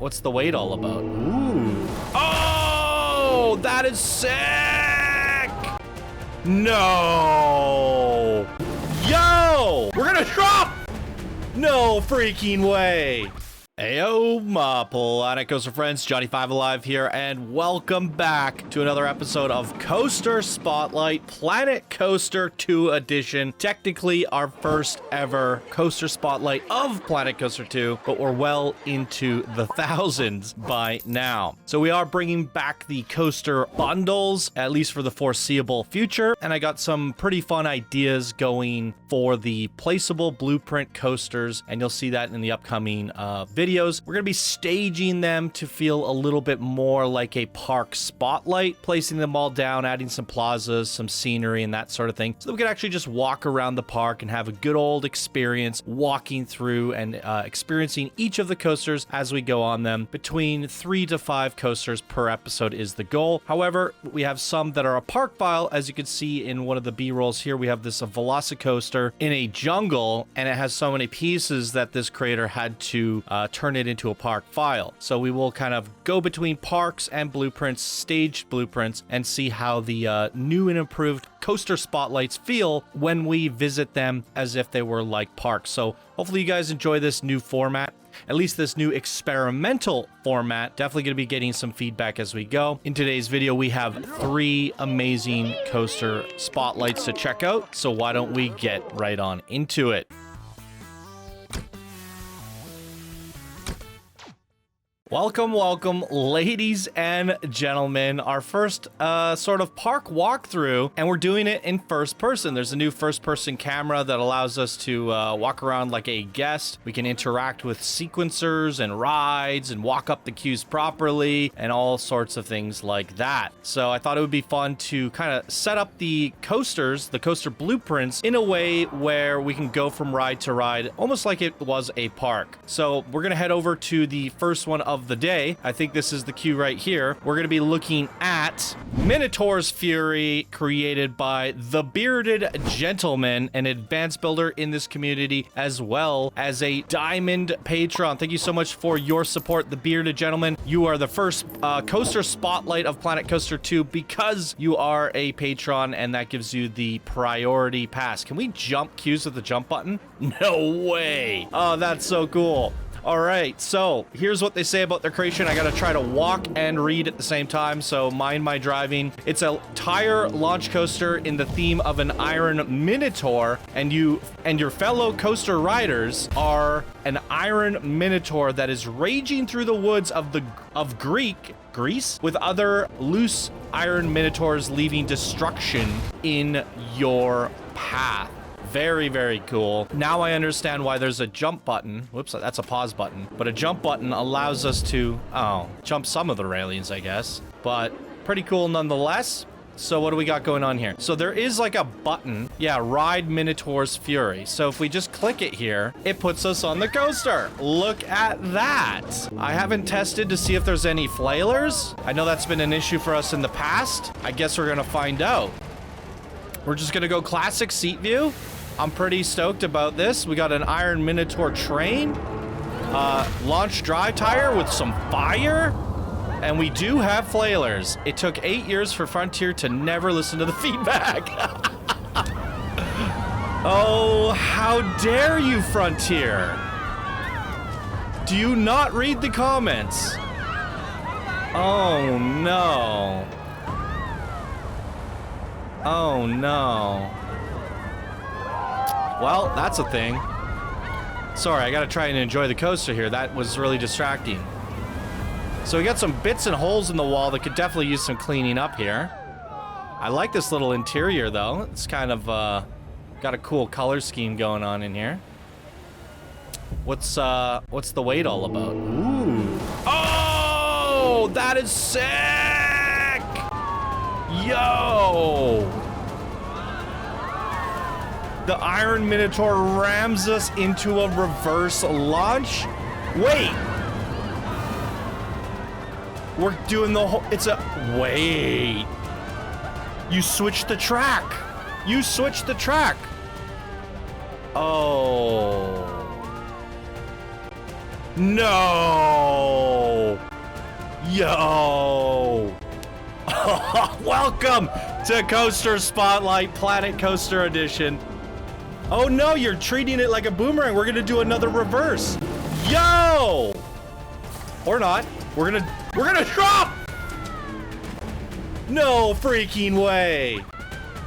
What's the wait all about? Ooh. Oh, that is sick! No! Yo! We're gonna drop! No freaking way! Ayo, my Planet Coaster friends, Johnny 5 Alive here, and welcome back to another episode of Coaster Spotlight Planet Coaster 2 Edition. Technically our first ever Coaster Spotlight of Planet Coaster 2, but we're well into the thousands by now. So we are bringing back the coaster bundles, at least for the foreseeable future, and I got some pretty fun ideas going for the placeable blueprint coasters, and you'll see that in the upcoming videos. We're going to be staging them to feel a little bit more like a park spotlight, placing them all down, adding some plazas, some scenery, and that sort of thing, so that we can actually just walk around the park and have a good old experience walking through and experiencing each of the coasters as we go on them. Between 3 to 5 coasters per episode is the goal. However, we have some that are a park file. As you can see in one of the B-rolls here, we have this Velocicoaster in a jungle, and it has so many pieces that this creator had to turn it into a park file. So we will kind of go between parks and blueprints, staged blueprints, and see how the new and improved coaster spotlights feel when we visit them as if they were like parks. So hopefully you guys enjoy this new format. At least this new experimental format. Definitely going to be getting some feedback as we go. In today's video, we have 3 amazing coaster spotlights to check out. So why don't we get right on into it? Welcome, ladies and gentlemen. Our first sort of park walkthrough, and we're doing it in first person. There's a new first-person camera that allows us to walk around like a guest. We can interact with sequencers and rides and walk up the queues properly and all sorts of things like that. So I thought it would be fun to kind of set up the coasters, the coaster blueprints, in a way where we can go from ride to ride, almost like it was a park. So we're going to head over to the first one of the day. I think this is the queue right here. We're going to be looking at Minotaur's Fury, created by The Bearded Gentleman, an advanced builder in this community, as well as a diamond patron. Thank you so much for your support, The Bearded Gentleman. You are the first coaster spotlight of Planet Coaster 2 because you are a patron, and that gives you the priority pass. Can we jump queues with the jump button? No way. Oh, that's so cool. All right, so here's what they say about their creation. I gotta try to walk and read at the same time, so mind my driving. It's a tire launch coaster in the theme of an iron Minotaur, and you and your fellow coaster riders are an iron Minotaur that is raging through the woods of Greece with other loose iron Minotaurs, leaving destruction in your path. Very, very cool. Now I understand why there's a jump button. Whoops, that's a pause button. But a jump button allows us to, jump some of the railings, I guess. But pretty cool nonetheless. So what do we got going on here? So there is like a button. Yeah, Ride Minotaur's Fury. So if we just click it here, it puts us on the coaster. Look at that. I haven't tested to see if there's any flailers. I know that's been an issue for us in the past. I guess we're gonna find out. We're just gonna go classic seat view. I'm pretty stoked about this. We got an iron Minotaur train, launch drive tire with some fire, and we do have flailers. It took 8 years for Frontier to never listen to the feedback. Oh, how dare you, Frontier? Do you not read the comments? Oh, no. Oh, no. Well, that's a thing. Sorry, I gotta try and enjoy the coaster here. That was really distracting. So we got some bits and holes in the wall that could definitely use some cleaning up here. I like this little interior, though. It's kind of, got a cool color scheme going on in here. What's the wait all about? Ooh. Oh, that is sick! Yo! The Iron Minotaur rams us into a reverse launch. Wait. We're doing the whole, wait. You switched the track. You switched the track. Oh. No. Yo! Welcome to Coaster Spotlight Planet Coaster Edition. Oh no, you're treating it like a boomerang. We're gonna do another reverse. Yo! Or not. We're gonna drop! No freaking way.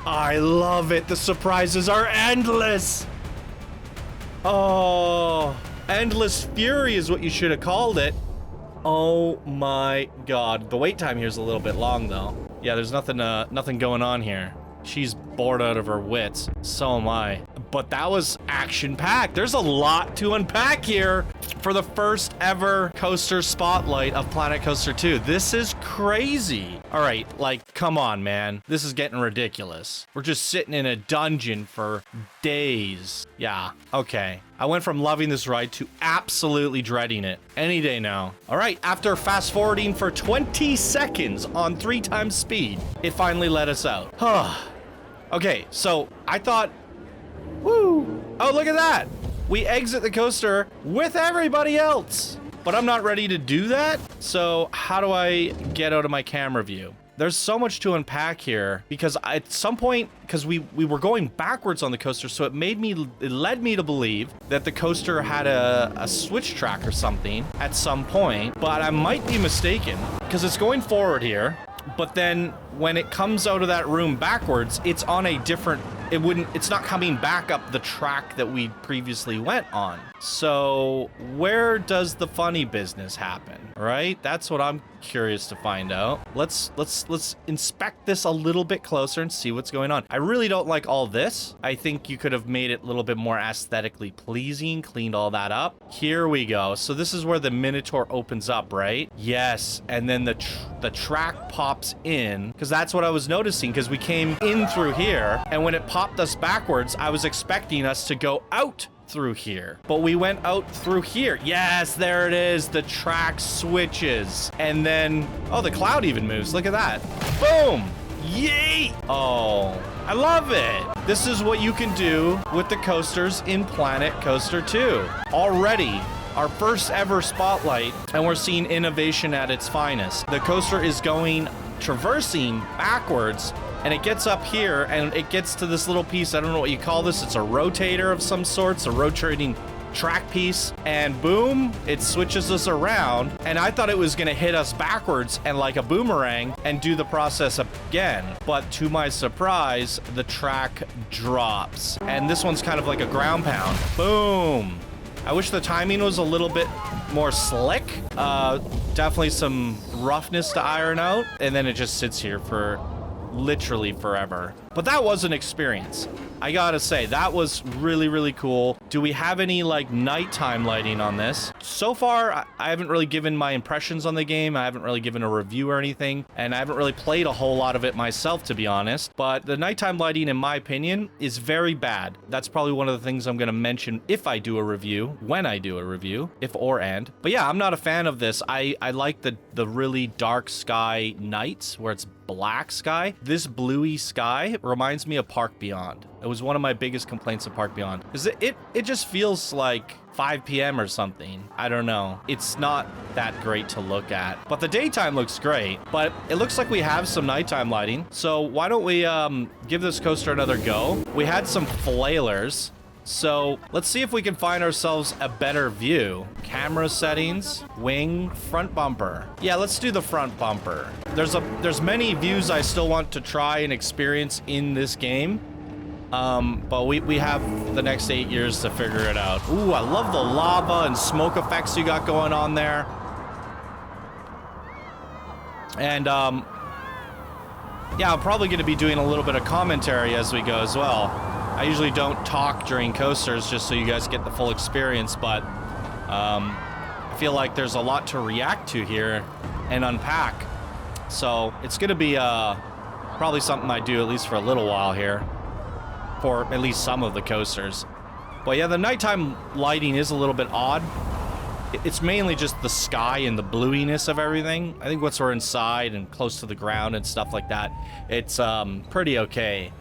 I love it. The surprises are endless. Oh, endless fury is what you should have called it. Oh my god. The wait time here is a little bit long though. Yeah, there's nothing going on here. She's bored out of her wits. So am I. But that was action-packed. There's a lot to unpack here for the first ever coaster spotlight of Planet Coaster 2. This is crazy. All right, like, come on, man. This is getting ridiculous. We're just sitting in a dungeon for days. Yeah, okay. I went from loving this ride to absolutely dreading it. Any day now. All right, after fast forwarding for 20 seconds on 3 times speed, it finally let us out. Okay, so I thought, woo. Oh, look at that. We exit the coaster with everybody else. But I'm not ready to do that. So how do I get out of my camera view? There's so much to unpack here because at some point, because we were going backwards on the coaster, so it led me to believe that the coaster had a switch track or something at some point, but I might be mistaken because it's going forward here. But then when it comes out of that room backwards, it's on a different, it's not coming back up the track that we previously went on. So where does the funny business happen, right? That's what I'm curious to find out. Let's inspect this a little bit closer and see what's going on. I really don't like all this. I think you could have made it a little bit more aesthetically pleasing, cleaned all that up. Here we go. So this is where the Minotaur opens up, right? Yes, and then the track pops in, because that's what I was noticing, because we came in through here, and when it popped us backwards, I was expecting us to go out through here, but we went out through here. Yes, there it is. The track switches, and then, oh, the cloud even moves. Look at that. Boom. Yay. Oh, I love it. This is what you can do with the coasters in Planet Coaster 2. Already our first ever spotlight, and we're seeing innovation at its finest. The coaster is traversing backwards, and it gets up here and it gets to this little piece. I don't know what you call this. It's a rotator of some sorts, a rotating track piece, and boom, it switches us around. And I thought it was gonna hit us backwards and like a boomerang and do the process again. But to my surprise, the track drops. And this one's kind of like a ground pound. Boom. I wish the timing was a little bit more slick. Definitely some roughness to iron out. And then it just sits here for literally forever. But that was an experience. I gotta say, that was really, really cool. Do we have any like nighttime lighting on this? So far, I haven't really given my impressions on the game. I haven't really given a review or anything, and I haven't really played a whole lot of it myself, to be honest. But the nighttime lighting, in my opinion, is very bad. That's probably one of the things I'm gonna mention if I do a review, when I do a review, if or and. But yeah, I'm not a fan of this. I like the really dark sky nights where it's black sky. This bluey sky reminds me of Park Beyond. It was one of my biggest complaints of Park Beyond, because it just feels like 5 p.m. or something. I don't know. It's not that great to look at, but the daytime looks great. But it looks like we have some nighttime lighting. So why don't we give this coaster another go? We had some flailers. So let's see if we can find ourselves a better view. Camera settings, wing, front bumper. Yeah, let's do the front bumper. There's many views I still want to try and experience in this game. But we have the next 8 years to figure it out. Ooh, I love the lava and smoke effects you got going on there. And, yeah, I'm probably going to be doing a little bit of commentary as we go as well. I usually don't talk during coasters just so you guys get the full experience, but I feel like there's a lot to react to here and unpack. So it's going to be probably something I do at least for a little while here, for at least some of the coasters. But yeah, the nighttime lighting is a little bit odd. It's mainly just the sky and the bluiness of everything. I think once we're inside and close to the ground and stuff like that, it's pretty okay.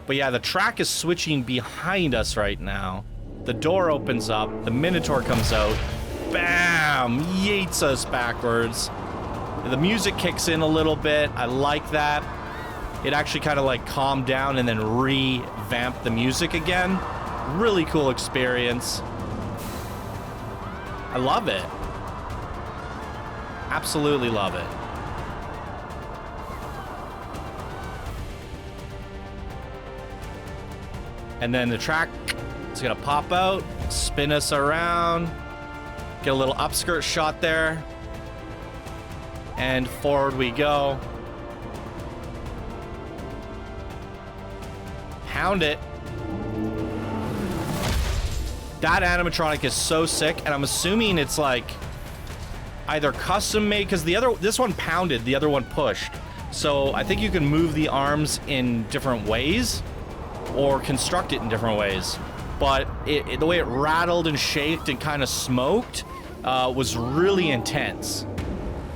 But yeah, the track is switching behind us right now. The door opens up, the Minotaur comes out, bam, yeets us backwards. The music kicks in a little bit. I like that. It actually kind of like calmed down and then revamped the music again. Really cool experience. I love it. Absolutely love it. And then the track is gonna pop out, spin us around, get a little upskirt shot there, and forward we go. Pound it. That animatronic is so sick, and I'm assuming it's like either custom made, because this one pounded, the other one pushed. So I think you can move the arms in different ways or construct it in different ways. But the way it rattled and shaked and kind of smoked was really intense.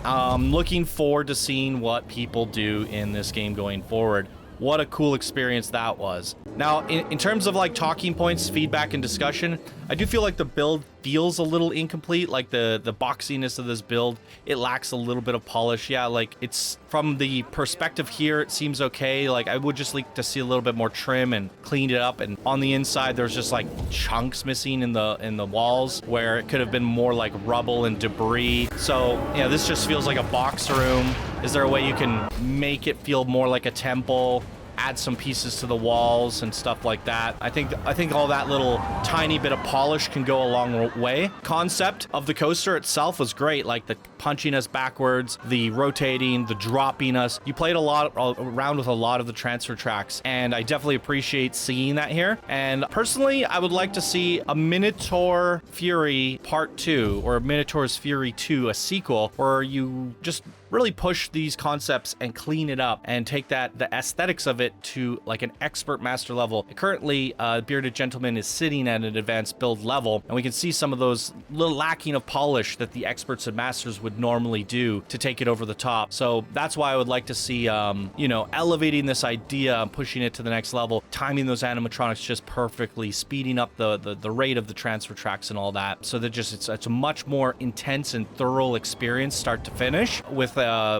Looking forward to seeing what people do in this game going forward. What a cool experience that was. Now, in terms of like talking points, feedback, and discussion, I do feel like the build feels a little incomplete. Like the boxiness of this build, it lacks a little bit of polish. Yeah, like it's from the perspective here, it seems okay. Like I would just like to see a little bit more trim and cleaned it up. And on the inside, there's just like chunks missing in the walls where it could have been more like rubble and debris. So, you know, this just feels like a box room. Is there a way you can make it feel more like a temple? Add some pieces to the walls and stuff like that. I think all that little tiny bit of polish can go a long way. Concept of the coaster itself was great, like the punching us backwards, the rotating, the dropping us. You played around with a lot of the transfer tracks, and I definitely appreciate seeing that here. And personally, I would like to see a Minotaur Fury Part 2 or Minotaur's Fury 2, a sequel, where you just really push these concepts and clean it up and take the aesthetics of it to like an expert master level. Currently, Bearded Gentleman is sitting at an advanced build level, and we can see some of those little lacking of polish that the experts and masters would normally do to take it over the top. So that's why I would like to see, you know, elevating this idea and pushing it to the next level, timing those animatronics just perfectly, speeding up the rate of the transfer tracks and all that, so that just it's a much more intense and thorough experience start to finish with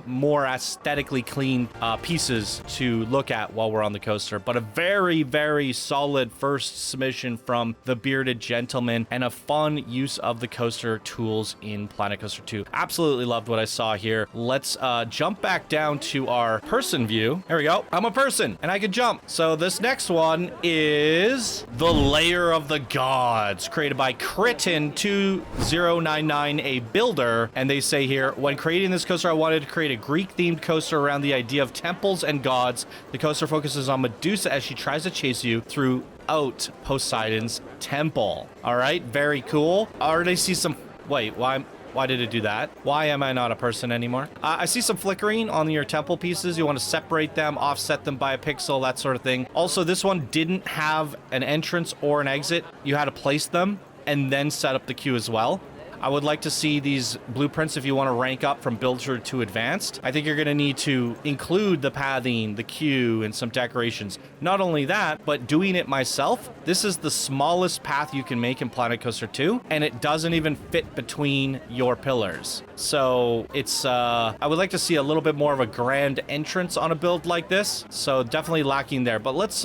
more aesthetically clean pieces to look at while we're on the coaster. But a very, very solid first submission from the Bearded Gentleman and a fun use of the coaster tools in Planet Coaster 2. Absolutely loved what I saw here. Let's jump back down to our person view. There we go. I'm a person and I can jump. So this next one is the Lair of the Gods, created by Critin2099, a builder. And they say here, when creating this coaster, I wanted to create a Greek-themed coaster around the idea of temples and gods. The coaster focuses on Medusa as she tries to chase you throughout Poseidon's temple. All right, very cool. I already see some... Wait, why did it do that? Why am I not a person anymore? I see some flickering on your temple pieces. You want to separate them, offset them by a pixel, that sort of thing. Also, this one didn't have an entrance or an exit. You had to place them and then set up the queue as well. I would like to see these blueprints if you want to rank up from builder to advanced. I think you're going to need to include the pathing, the queue, and some decorations. Not only that, but doing it myself, this is the smallest path you can make in Planet Coaster 2, and it doesn't even fit between your pillars. So it's, I would like to see a little bit more of a grand entrance on a build like this. So definitely lacking there. But let's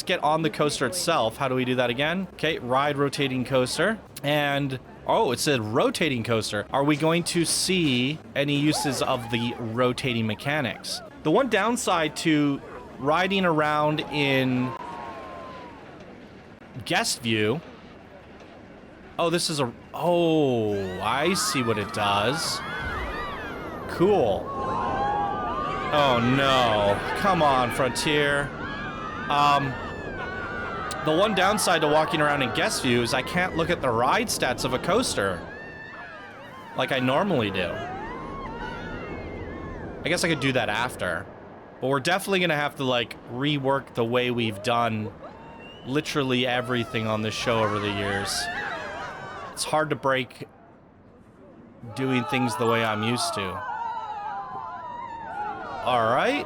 get on the coaster itself. How do we do that again? Okay, ride rotating coaster. And... oh, it's a rotating coaster. Are we going to see any uses of the rotating mechanics? The one downside to riding around in guest view... oh, this is a... oh, I see what it does. Cool. Oh, no. Come on, Frontier. The one downside to walking around in guest view is I can't look at the ride stats of a coaster like I normally do. I guess I could do that after. But we're definitely going to have to, like, rework the way we've done literally everything on this show over the years. It's hard to break doing things the way I'm used to. All right.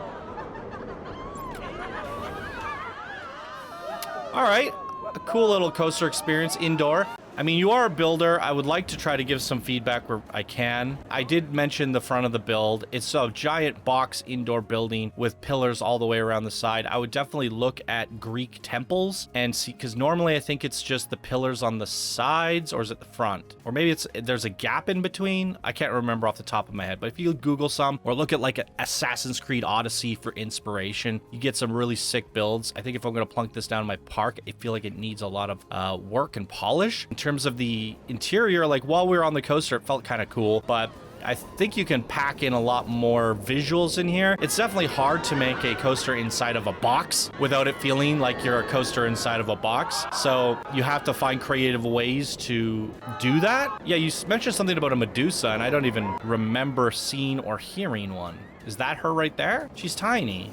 All right, a cool little coaster experience indoor. I mean, you are a builder. I would like to try to give some feedback where I can. I did mention the front of the build. It's a giant box indoor building with pillars all the way around the side. I would definitely look at Greek temples and see, because normally I think it's just the pillars on the sides, or is it the front? Or maybe there's a gap in between. I can't remember off the top of my head, but if you Google some or look at like an Assassin's Creed Odyssey for inspiration, you get some really sick builds. I think if I'm going to plunk this down in my park, I feel like it needs a lot of work and polish. In terms of the interior, like while we were on the coaster, it felt kind of cool, but I think you can pack in a lot more visuals in here. It's definitely hard to make a coaster inside of a box without it feeling like you're a coaster inside of a box. So you have to find creative ways to do that. Yeah, you mentioned something about a Medusa, and I don't even remember seeing or hearing one. Is that her right there? She's tiny.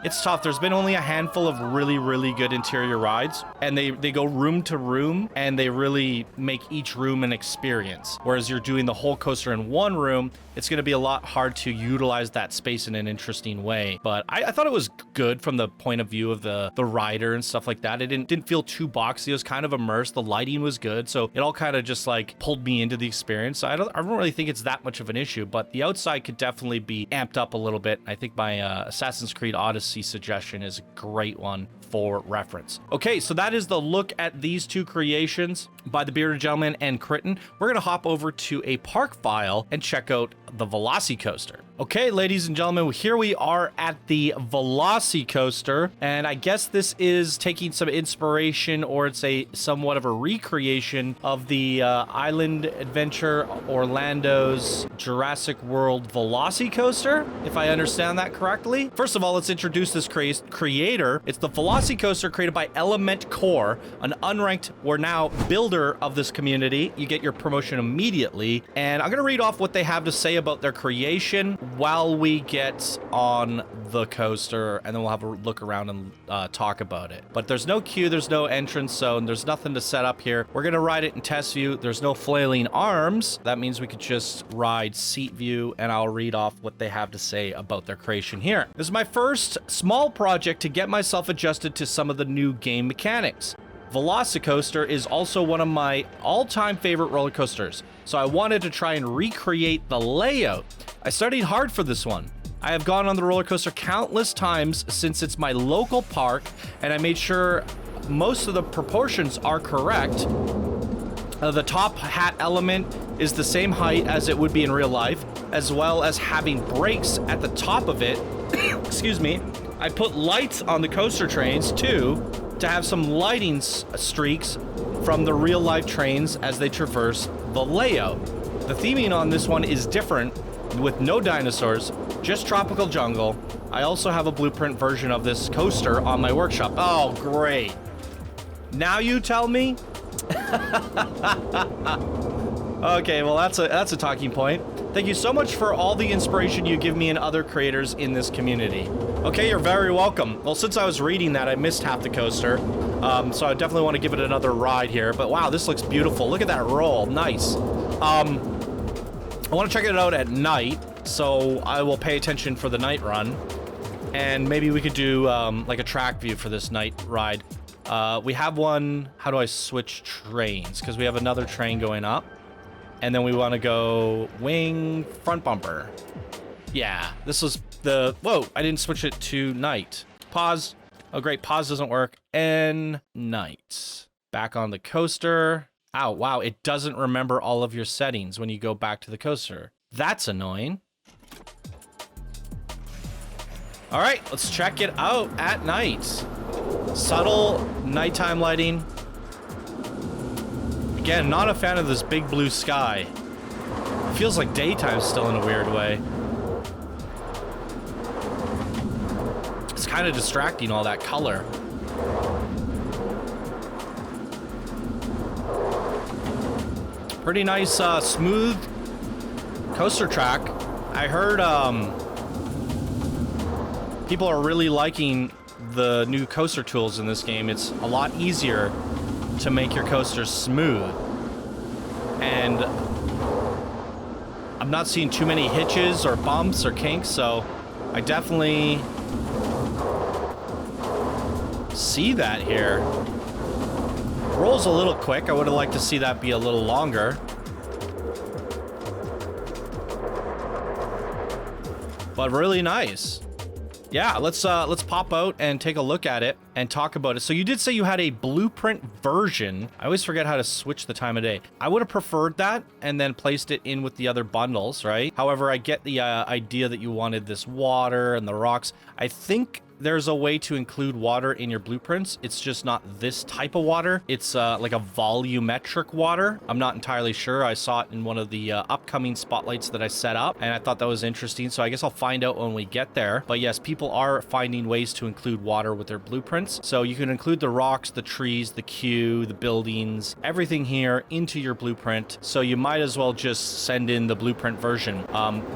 It's tough. There's been only a handful of really, really good interior rides, and they go room to room, and they really make each room an experience. Whereas you're doing the whole coaster in one room, it's going to be a lot hard to utilize that space in an interesting way. But I thought it was good from the point of view of the rider and stuff like that. It didn't feel too boxy. It was kind of immersed. The lighting was good, so it all kind of just like pulled me into the experience. So I don't really think it's that much of an issue, but the outside could definitely be amped up a little bit. I think my Assassin's Creed Odyssey suggestion is a great one for reference. Okay, so that is the look at these two creations by the Bearded Gentleman and Kritten. We're gonna hop over to a park file and check out the Velocicoaster. Okay, ladies and gentlemen, here we are at the Velocicoaster, and I guess this is taking some inspiration, or it's a somewhat of a recreation of the Island Adventure Orlando's Jurassic World Velocicoaster, if I understand that correctly. First of all, let's introduce this creator. It's the Velocicoaster created by ExxELEMENTCORE, an unranked or now builder of this community. You get your promotion immediately, and I'm gonna read off what they have to say about their creation while we get on the coaster, and then we'll have a look around and talk about it. But there's no queue, there's no entrance zone, there's nothing to set up here. We're gonna ride it in test view. There's no flailing arms. That means we could just ride seat view, and I'll read off what they have to say about their creation here. This is my first small project to get myself adjusted to some of the new game mechanics. Velocicoaster is also one of my all-time favorite roller coasters, so I wanted to try and recreate the layout. I studied hard for this one. I have gone on the roller coaster countless times since it's my local park, and I made sure most of the proportions are correct. The top hat element is the same height as it would be in real life, as well as having brakes at the top of it. Excuse me. I put lights on the coaster trains too, to have some lighting streaks from the real life trains as they traverse the layout. The theming on this one is different, with no dinosaurs, just tropical jungle. I also have a blueprint version of this coaster on my workshop. Oh, great. Now you tell me? Okay, well, that's a talking point. Thank you so much for all the inspiration you give me and other creators in this community. Okay, you're very welcome. Well, since I was reading that, I missed half the coaster, so I definitely want to give it another ride here. But wow, this looks beautiful. Look at that roll. Nice. I want to check it out at night, so I will pay attention for the night run. And maybe we could do like a track view for this night ride. We have one. How do I switch trains? Because we have another train going up. And then we want to go wing front bumper. Yeah, this was the... Whoa, I didn't switch it to night. Pause. Oh, great. Pause doesn't work. And night. Back on the coaster. Ow, wow. It doesn't remember all of your settings when you go back to the coaster. That's annoying. All right, let's check it out at night. Subtle nighttime lighting. Again, not a fan of this big blue sky. It feels like daytime still in a weird way. It's kind of distracting, all that color. Pretty nice, smooth coaster track. I heard people are really liking the new coaster tools in this game. It's a lot easier to make your coaster smooth. And I'm not seeing too many hitches or bumps or kinks, so I definitely see that here. Scroll's a little quick. I would have liked to see that be a little longer. But really nice. Yeah, let's pop out and take a look at it and talk about it. So you did say you had a blueprint version. I always forget how to switch the time of day. I would have preferred that and then placed it in with the other bundles, right? However, I get the idea that you wanted this water and the rocks. I think there's a way to include water in your blueprints. It's just not this type of water. It's like a volumetric water. I'm not entirely sure. I saw it in one of the upcoming spotlights that I set up, and I thought that was interesting. So I guess I'll find out when we get there. But yes, people are finding ways to include water with their blueprints. So you can include the rocks, the trees, the queue, the buildings, everything here into your blueprint. So you might as well just send in the blueprint version.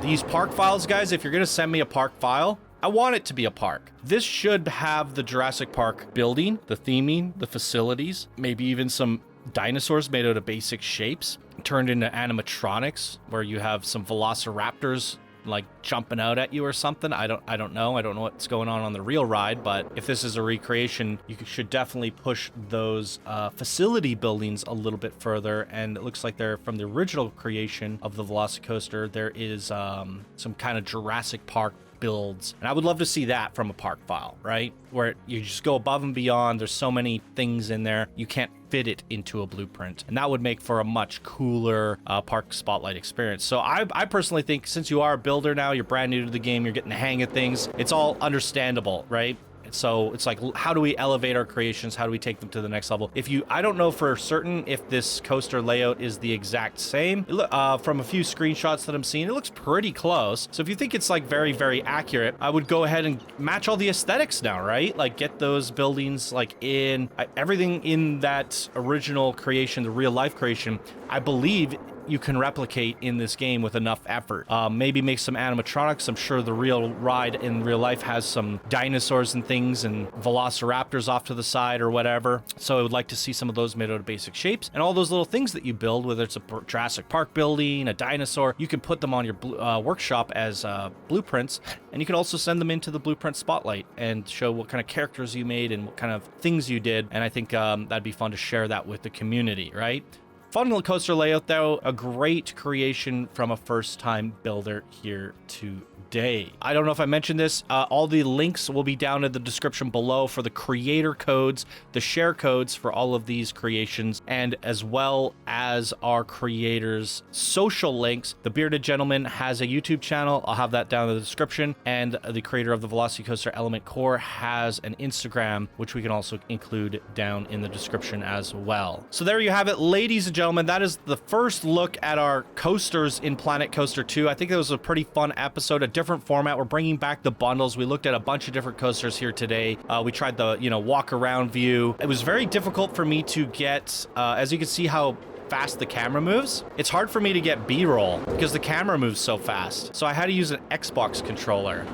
These park files, guys, if you're gonna send me a park file, I want it to be a park. This should have the Jurassic Park building, the theming, the facilities, maybe even some dinosaurs made out of basic shapes turned into animatronics where you have some velociraptors like jumping out at you or something. I don't know what's going on the real ride, but if this is a recreation, you should definitely push those facility buildings a little bit further. And it looks like they're from the original creation of the Velocicoaster. There is some kind of Jurassic Park builds, and I would love to see that from a park file, right? Where you just go above and beyond. There's so many things in there, you can't fit it into a blueprint, and that would make for a much cooler park spotlight experience. So I personally think, since you are a builder now, you're brand new to the game, you're getting the hang of things, it's all understandable, right? So it's like, how do we elevate our creations? How do we take them to the next level? I don't know for certain if this coaster layout is the exact same. From a few screenshots that I'm seeing, it looks pretty close. So if you think it's like very, very accurate, I would go ahead and match all the aesthetics now, right? Like get those buildings like everything in that original creation, the real life creation, I believe you can replicate in this game with enough effort. Maybe make some animatronics. I'm sure the real ride in real life has some dinosaurs and things and velociraptors off to the side or whatever. So I would like to see some of those made out of basic shapes, and all those little things that you build, whether it's a Jurassic Park building, a dinosaur, you can put them on your workshop as blueprints, and you can also send them into the blueprint spotlight and show what kind of characters you made and what kind of things you did. And I think that'd be fun to share that with the community, right? Fun little coaster layout, though. A great creation from a first-time builder here today. I don't know if I mentioned this. All the links will be down in the description below for the creator codes, the share codes for all of these creations, and as well as our creators' social links. The Bearded Gentleman has a YouTube channel. I'll have that down in the description. And the creator of the Velocicoaster Element Core has an Instagram, which we can also include down in the description as well. So there you have it, ladies and gentlemen. That is the first look at our coasters in Planet Coaster 2. I think it was a pretty fun episode, a different format. We're bringing back the bundles. We looked at a bunch of different coasters here today. We tried the, walk around view. It was very difficult for me to get, as you can see how fast the camera moves. It's hard for me to get B-roll because the camera moves so fast. So I had to use an Xbox controller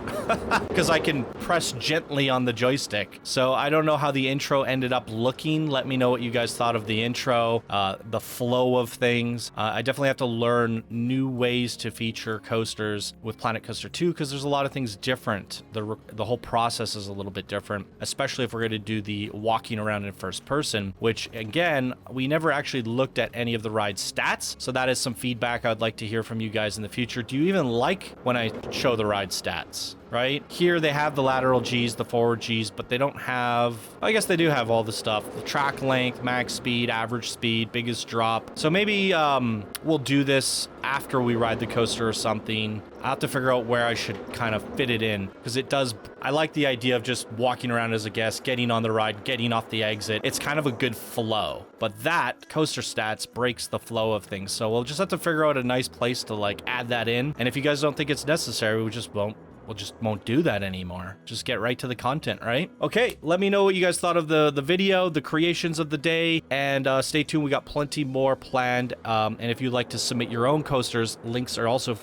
because I can press gently on the joystick. So I don't know how the intro ended up looking. Let me know what you guys thought of the intro, the flow of things. I definitely have to learn new ways to feature coasters with Planet Coaster 2 because there's a lot of things different. The whole process is a little bit different, especially if we're going to do the walking around in first person, which again, we never actually looked at any of the ride stats. So that is some feedback I'd like to hear from you guys in the future. Do you even like when I show the ride stats? Right here they have the lateral G's, the forward G's, but they don't have, I guess they do have all the stuff, the track length, max speed, average speed, biggest drop. So maybe we'll do this after we ride the coaster or something. I'll have to figure out where I should kind of fit it in, because I like the idea of just walking around as a guest, getting on the ride, getting off the exit. It's kind of a good flow, but that coaster stats breaks the flow of things. So we'll just have to figure out a nice place to like add that in. And if you guys don't think it's necessary, we just won't do that anymore. Just get right to the content, right? Okay, let me know what you guys thought of the video, the creations of the day, and stay tuned. We got plenty more planned. And if you'd like to submit your own coasters, links are also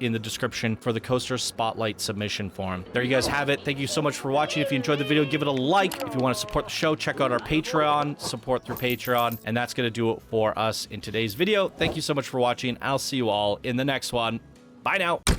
in the description for the coaster spotlight submission form. There you guys have it. Thank you so much for watching. If you enjoyed the video, give it a like. If you want to support the show, check out our Patreon, support through Patreon, and that's going to do it for us in today's video. Thank you so much for watching. I'll see you all in the next one. Bye now.